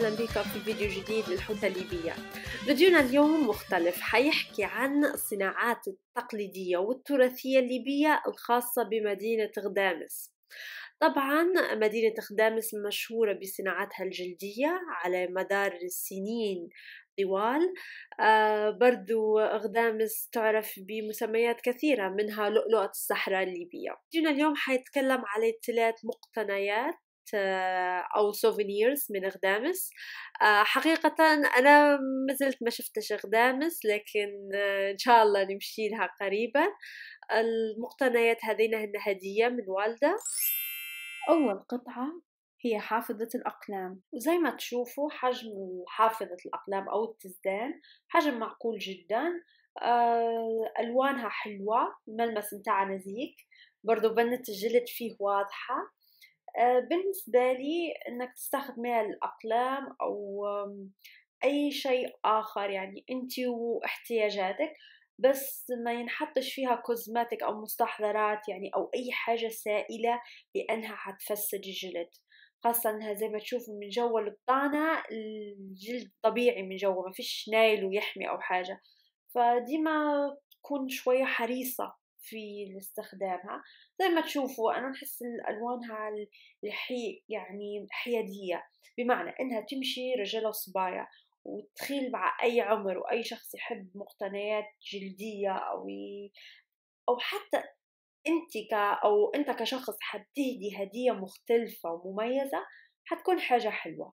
وسهلا بكم في فيديو جديد للحوتة الليبية. فيديونا اليوم مختلف، حيحكي عن الصناعات التقليدية والتراثية الليبية الخاصة بمدينة غدامس. طبعا مدينة غدامس مشهورة بصناعاتها الجلدية على مدار السنين طوال. برضو غدامس تعرف بمسميات كثيرة منها لؤلؤة الصحراء الليبية. فيديونا اليوم حيتكلم على 3 مقتنيات أو سوفينيرز من غدامس. حقيقة أنا مازلت ما شفتش غدامس، لكن إن شاء الله نمشي لها قريبا. المقتنيات هذين هن هدية من والدة. أول قطعة هي حافظة الأقلام، وزي ما تشوفوا حجم حافظة الأقلام أو التزدان حجم معقول جدا. ألوانها حلوة، الملمس متاعها نزيك، برضو بنة الجلد فيه واضحة. بالنسبة لي انك تستخدمي الأقلام او اي شيء اخر، يعني انتي واحتياجاتك، بس ما ينحطش فيها كوزماتيك او مستحضرات يعني او اي حاجة سائلة، لانها حتفسد الجلد. خاصة انها زي ما تشوفوا من جوا البطانة الجلد طبيعي من جوا، ما فيش نايل ويحمي او حاجة، فديما تكون شوية حريصة في استخدامها. زي ما تشوفوا أنا نحس ألوانها يعني حيادية، بمعنى إنها تمشي رجالة وصبايا وتخيل مع أي عمر، وأي شخص يحب مقتنيات جلدية أو حتى أنت كشخص حتهدي هدية مختلفة ومميزة، حتكون حاجة حلوة.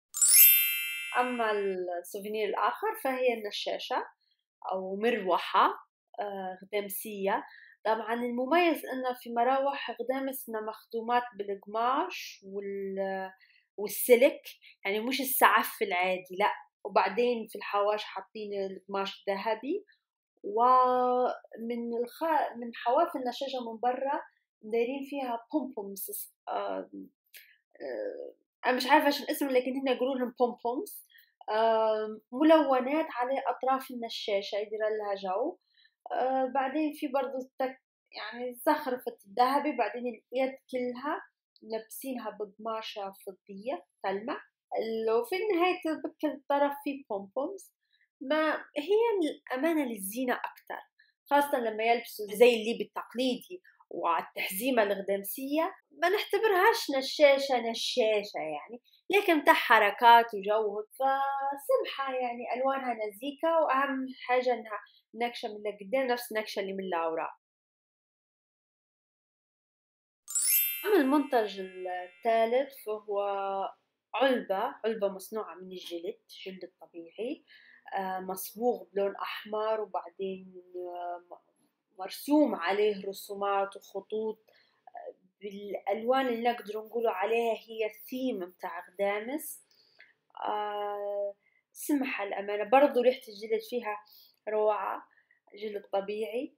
أما السوفينير الآخر فهي النشاشة أو مروحة غدامسية. طبعا المميز إنه في مراوح غدامس إنها مخدومات بالقماش والسلك، يعني مش السعف العادي، لا. وبعدين في الحواش حاطين القماش ذهبي، من حواف النشاجة من برا دايرين فيها بومبومز. أنا مش عارفة شو الاسم، لكن هنا يقولوا لهم بومبومز، ملونات على أطراف النشاشة يدير لها جو. بعدين في برضو يعني زخرفة الذهبي، بعدين اليد كلها لابسينها بقماشة فضية تلمع، وفي نهاية بكل الطرف في بومبومز. ما هي الأمانة للزينة أكتر، خاصة لما يلبسوا زي الليبي التقليدي وعلى التحزيمة الغدامسية، ما نعتبرهاش نشاشة يعني، لكن بتاع حركات وجو، فسمحة يعني ألوانها نزيكة، وأهم حاجة إنها نكشة من قدام نفس النكشة اللي من الأوراق. أما المنتج الثالث فهو علبة مصنوعة من الجلد الطبيعي، مصبوغ بلون أحمر، وبعدين مرسوم عليه رسومات وخطوط بالألوان اللي نقدر نقولوا عليها هي الثيم متاع غدامس. سمحة الأمانة، برضو ريحة الجلد فيها روعة، جلد طبيعي.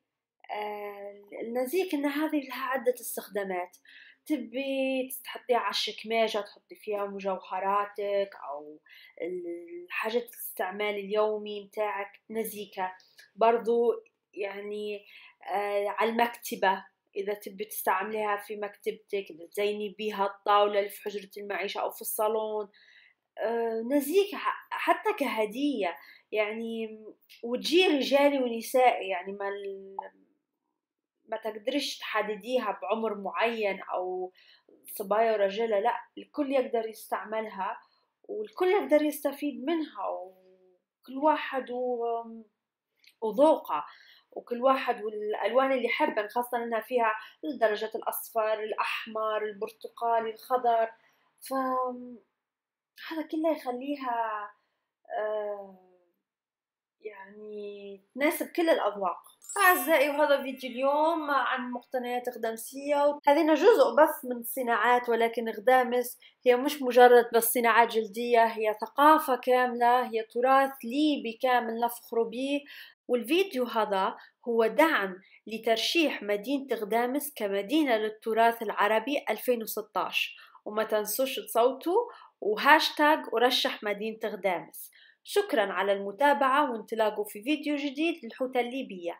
النزيك إن هذه لها عدة استخدامات، تبي تحطيها على الشكماجة تحطي فيها مجوهراتك أو الحاجة الاستعمال اليومي متاعك، نزيكة. برضو يعني على المكتبة، إذا تبي تستعمليها في مكتبتك تزيني بيها الطاولة اللي في حجرة المعيشة أو في الصالون، نزيكة حتى كهدية يعني، وتجي رجالي ونسائي، يعني ما تقدرش تحدديها بعمر معين أو صبايا ورجالة، لا، الكل يقدر يستعملها والكل يقدر يستفيد منها، وكل واحد وذوقه، وكل واحد والألوان اللي يحبها، خاصة أنها فيها درجة الأصفر، الأحمر، البرتقالي، الخضر، فهذا كله يخليها يعني تناسب كل الأذواق. أعزائي، وهذا فيديو اليوم عن مقتنيات غدامسية. هذه جزء بس من الصناعات، ولكن غدامس هي مش مجرد بس صناعات جلدية، هي ثقافة كاملة، هي تراث ليبي كامل نفخر به. والفيديو هذا هو دعم لترشيح مدينة غدامس كمدينة للتراث العربي 2016، وما تنسوش تصوتوا وهاشتاج ورشح مدينة غدامس. شكرا على المتابعة، وانتلاقوا في فيديو جديد للحوتة الليبية.